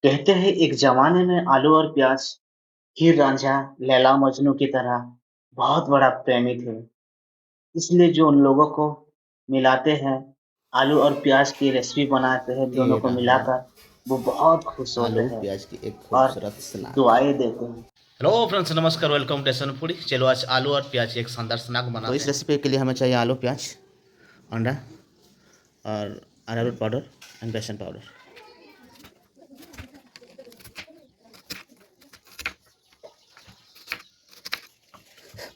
कहते हैं एक ज़माने में आलू और प्याज़, हीर रांझा, लैला मजनू की तरह बहुत बड़ा प्रेमी थे। इसलिए जो उन लोगों को मिलाते हैं, आलू और प्याज़ की रेसिपी बनाते हैं, दोनों ये को रहा मिलाकर वो बहुत खुश होते आलू हैं प्याज की एक और खूबसूरत सलाद। दुआएँ देते हैं। हेलो फ्रेंड्स, नमस्कार। वेलकम टू एसन फूडी। चलो आज आलू और प्याज की एक शानदार स्नैक तो बनाते इस हैं। रेसिपी के लिए हमें चाहिए आलू प्याज, अंडा और अरारोट पाउडर एंड बेसन पाउडर।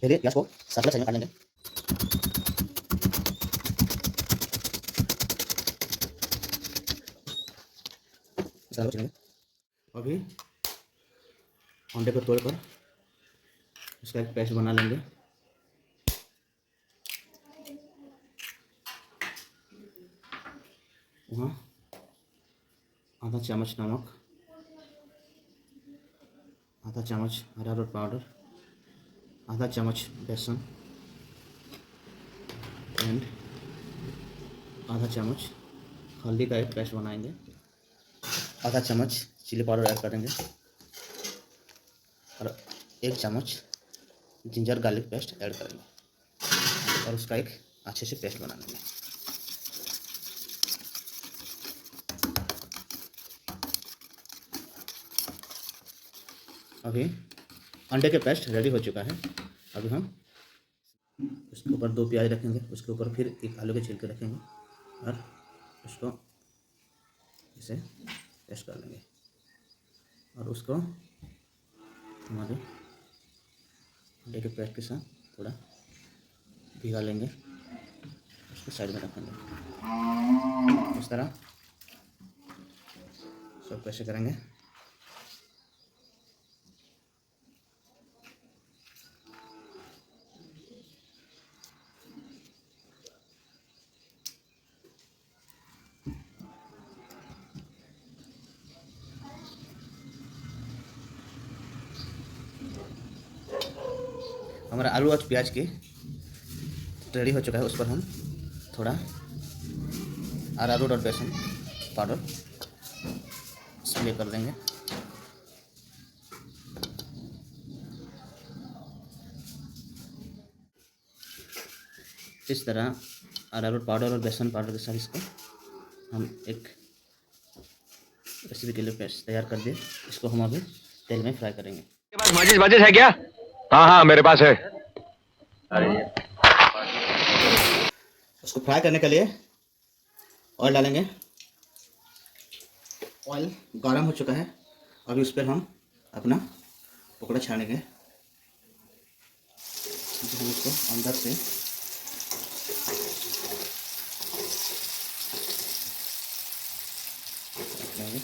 पहले प्याज को सर्कुलर साइज में काट लेंगे। इस तरह से अभी अंडे को तोड़कर इसका एक पेस्ट बना लेंगे। वहाँ आधा चम्मच नमक, आधा चम्मच अरारोट पाउडर, आधा चम्मच बेसन एंड आधा चम्मच हल्दी का एक पेस्ट बनाएंगे। आधा चम्मच चिली पाउडर ऐड करेंगे और एक चम्मच जिंजर गार्लिक पेस्ट ऐड करेंगे और उसका एक अच्छे से पेस्ट बना लेंगे। अभी अंडे के पेस्ट रेडी हो चुका है। अभी हम उसके ऊपर 2 प्याज रखेंगे, उसके ऊपर फिर एक आलू के छिलके रखेंगे और उसको इसे पेस्ट कर लेंगे और उसको हमारे अंडे के पेस्ट के साथ थोड़ा भिगा लेंगे, उसको साइड में रखेंगे। इस तरह सब कैसे करेंगे। हमारा आलू और प्याज की रेडी हो चुका है। उस पर हम थोड़ा अरारोट और बेसन पाउडर स्प्रे कर देंगे। इस तरह अरारोट पाउडर और बेसन पाउडर के साथ इसको हम एक रेसिपी के लिए पेस्ट तैयार कर दिए। इसको हम अभी तेल में फ्राई करेंगे। के पास माचिस वाचिस है क्या? हाँ हाँ मेरे पास है। उसको फ्राई करने के लिए ऑयल डालेंगे। ऑयल गर्म हो चुका है। अभी उस पर हम अपना पकौड़ा छानेंगे। हम उसको अंदर से रखेंगे।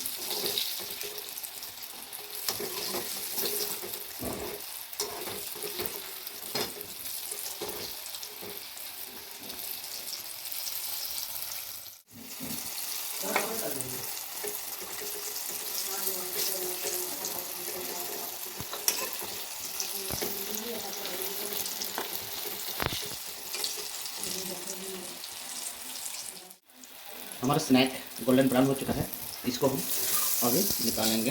हमारा स्नैक गोल्डन ब्राउन हो चुका है। इसको हम अभी निकालेंगे।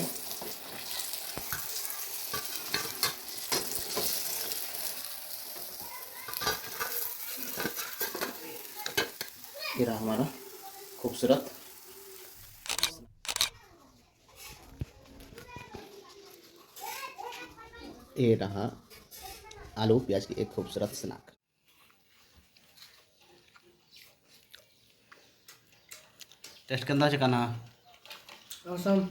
ये रहा हमारा खूबसूरत ये रहा आलू प्याज की एक खूबसूरत स्नैक। टेस्ट करना चाहिए खाना। Awesome.